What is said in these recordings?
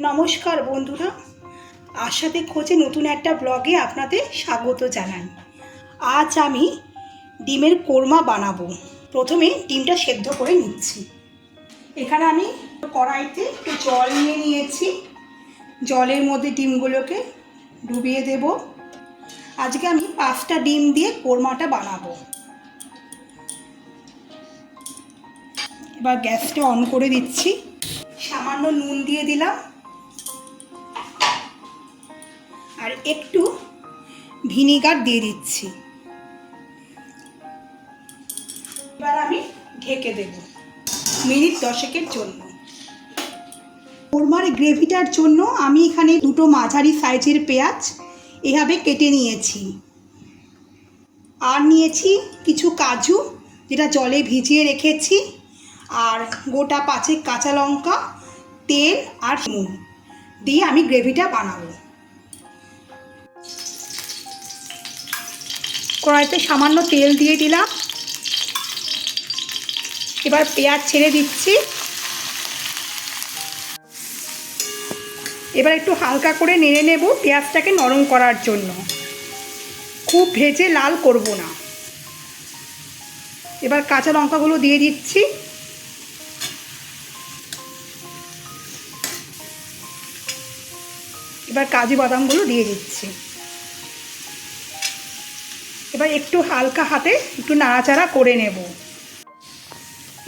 নমস্কার বন্ধুরা, আশাতে খোঁজে নতুন একটা ব্লগে আপনাদের স্বাগত জানাই। আজ আমি ডিমের কোরমা বানাবো। প্রথমে ডিমটা সেদ্ধ করে নিচ্ছি। এখানে আমি কড়াইতে একটু জল নিয়ে নিয়েছি। জলের মধ্যে ডিমগুলোকে ডুবিয়ে দেব। আজকে আমি 5টা ডিম দিয়ে কোরমাটা বানাবো। এবার গ্যাসটা অন করে দিচ্ছি। সামান্য নুন দিয়ে দিলাম আর একটু ভিনিগার দিয়ে দিচ্ছি। এবার আমি ঢেকে দেব মিনিট 10-এর জন্য। কোরমার গ্রেভিটার জন্য আমি এখানে দুটো মাঝারি সাইজের পেঁয়াজ এভাবে কেটে নিয়েছি। আর নিয়েছি কিছু কাজু, যেটা জলে ভিজিয়ে রেখেছি, আর গোটা 5 কাঁচা লঙ্কা, তেল আর নুন দিয়ে আমি গ্রেভিটা বানাবো। কড়াইতে সামান্য তেল দিয়ে দিলাম। এবার পেঁয়াজ ছেড়ে দিচ্ছি। এবার একটু হালকা করে নেড়ে নেব পেঁয়াজটাকে নরম করার জন্য। খুব ভেজে লাল করব না। এবার কাঁচা লঙ্কাগুলো দিয়ে দিচ্ছি। এবার কাজু বাদামগুলো দিয়ে দিচ্ছি। এবার একটু হালকা হাতে একটু নাড়াচাড়া করে নেব।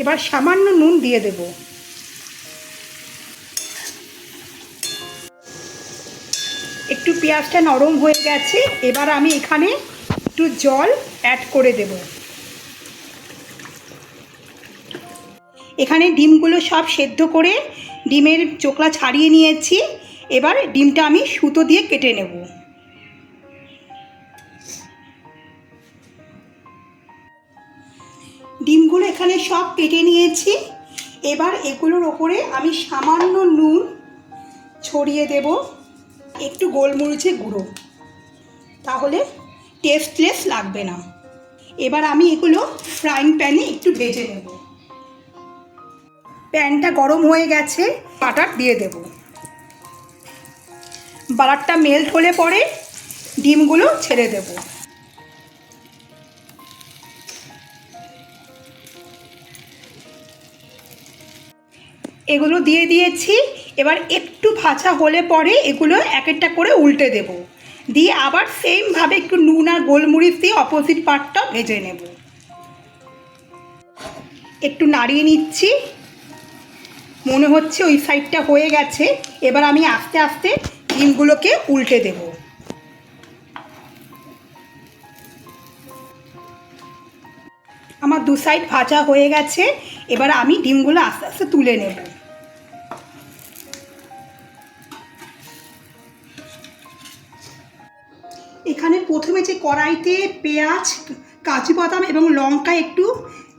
এবার সামান্য নুন দিয়ে দেব। একটু পেঁয়াজটা নরম হয়ে গেছে। এবার আমি এখানে একটু জল অ্যাড করে দেব। এখানে ডিমগুলো সব সেদ্ধ করে ডিমের চোকলা ছাড়িয়ে নিয়েছি। এবার ডিমটা আমি সুতো দিয়ে কেটে নেব। ডিমগুলো এখানে সব কেটে নিয়েছি। এবার এগুলোর ওপরে আমি সামান্য নুন ছড়িয়ে দেব, একটু গোলমরিচের গুঁড়ো, তাহলে টেস্টলেস লাগবে না। এবার আমি এগুলো ফ্রাইং প্যানে একটু ভেজে নেব। প্যানটা গরম হয়ে গেছে, বাটার দিয়ে দেব। বাটারটা মেল্ট হলে পরে ডিমগুলো ছেড়ে দেব। এগুলো দিয়ে দিয়েছি। এবার একটু ভাজা হলে পরে এগুলো এক একটা করে উল্টে দেব, দিয়ে আবার সেমভাবে একটু নুন আর গোলমরিচ দিয়ে অপোজিট পার্টটা ভেজে নেব। একটু নাড়িয়ে নিচ্ছি। মনে হচ্ছে ওই সাইডটা হয়ে গেছে। এবার আমি আস্তে আস্তে ডিমগুলোকে উল্টে দেব। আমার দু সাইড ভাজা হয়ে গেছে। এবার আমি ডিমগুলো আস্তে আস্তে তুলে নেব। এখানে প্রথমে যে কড়াইতে পেঁয়াজ, কাজু বাদাম এবং লঙ্কা একটু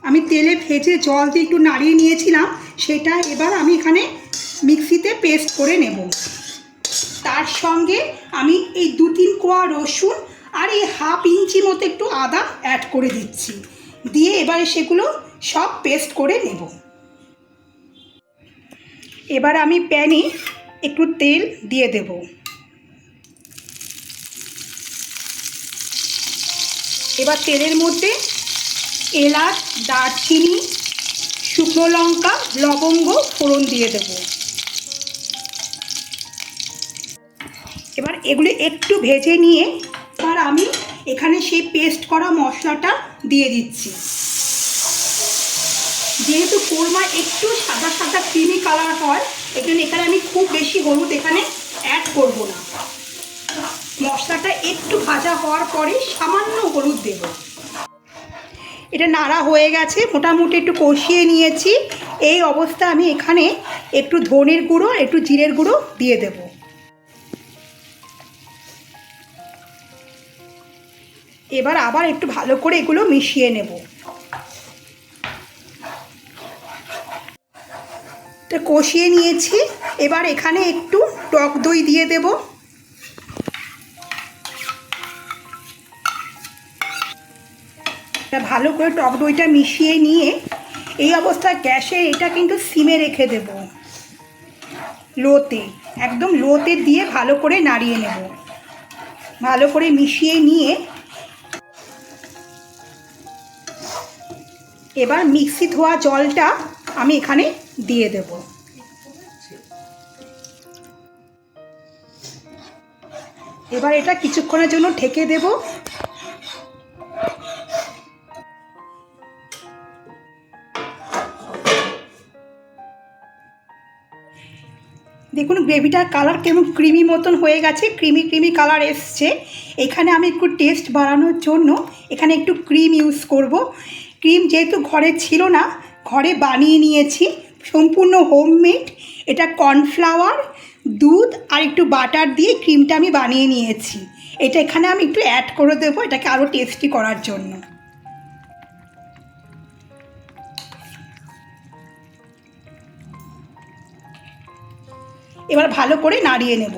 আমি তেলে ভেজে জল দিয়ে একটু নাড়িয়ে নিয়েছিলাম, সেটা এবার আমি এখানে মিক্সিতে পেস্ট করে নেব। তার সঙ্গে আমি এই 2-3 কোয়া রসুন আর এই হাফ ইঞ্চি মতো একটু আদা অ্যাড করে দিচ্ছি, দিয়ে এবারে সেগুলো সব পেস্ট করে নেব। এবার আমি প্যানে একটু তেল দিয়ে দেব। এবার তেলের মধ্যে এলাচ, দারচিনি, শুকনো লঙ্কা, লবঙ্গ ফোড়ন দিয়ে দেব। এবার এগুলো একটু ভেজে নিয়ে এবার আমি এখানে সেই পেস্ট করা মশলাটা দিয়ে দিচ্ছি। যেহেতু কোরমা একটু সাদা সাদা ক্রিমি কালার হয়, এজন্য এখানে আমি খুব বেশি হলুদ এখানে অ্যাড করব না। মশলাটা একটু ভাজা হওয়ার পরে সামান্য হলুদ দেব। এটা নাড়া হয়ে গেছে, মোটামুটি একটু কষিয়ে নিয়েছি। এই অবস্থায় আমি এখানে একটু ধনের গুঁড়ো, একটু জিরের গুঁড়ো দিয়ে দেব। এবার আবার একটু ভালো করে এগুলো মিশিয়ে নেব। তো কষিয়ে নিয়েছি। এবার এখানে একটু টক দই দিয়ে দেব। ভালো করে টক দইটা মিশিয়ে নিয়ে এই অবস্থায় গ্যাসে এটা কিন্তু সিমে রেখে দেব। লোতে, একদম লোতে দিয়ে ভালো করে নাড়িয়ে নেব। ভালো করে মিশিয়ে নিয়ে এবার মিক্সি ধোয়া জলটা আমি এখানে দিয়ে দেব। এবার এটা কিছুক্ষণের জন্য ঢেকে দেব। দেখুন গ্রেভিটার কালার কেমন ক্রিমি মতন হয়ে গেছে, ক্রিমি ক্রিমি কালার এসছে। এখানে আমি একটু টেস্ট বাড়ানোর জন্য এখানে একটু ক্রিম ইউজ করব। ক্রিম যেহেতু ঘরে ছিল না, ঘরে বানিয়ে নিয়েছি, সম্পূর্ণ হোমমেড। এটা কর্নফ্লাওয়ার, দুধ আর একটু বাটার দিয়ে ক্রিমটা আমি বানিয়ে নিয়েছি। এটা এখানে আমি একটু অ্যাড করে দেবো এটাকে আরও টেস্টি করার জন্য। এবার ভালো করে নাড়িয়ে নেব।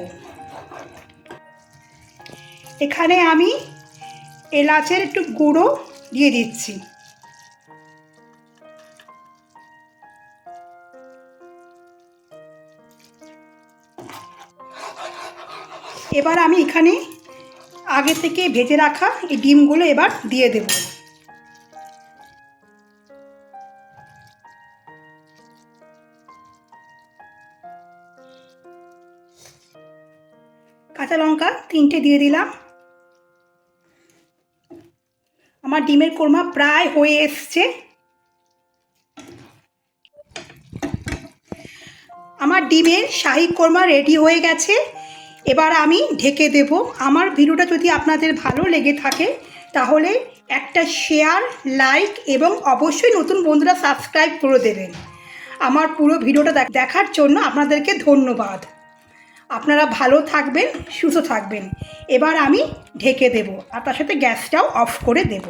এখানে আমি এলাচের একটু গুঁড়ো দিয়ে দিচ্ছি। এবার আমি এখানে আগে থেকে ভেজে রাখা এই ডিমগুলো এবার দিয়ে দেব। কাঁচা লঙ্কা 3টে দিয়ে দিলাম। আমার ডিমের কোরমা প্রায় হয়ে এসছে। আমার ডিমের শাহি কোরমা রেডি হয়ে গেছে। এবার আমি ঢেকে দেব। আমার ভিডিওটা যদি আপনাদের ভালো লেগে থাকে তাহলে একটা শেয়ার, লাইক এবং অবশ্যই নতুন বন্ধুরা সাবস্ক্রাইব করে দেবেন। আমার পুরো ভিডিওটা দেখার জন্য আপনাদেরকে ধন্যবাদ। আপনারা ভালো থাকবেন, সুস্থ থাকবেন। এবার আমি ঢেকে দেব আর তার সাথে গ্যাসটাও অফ করে দেব।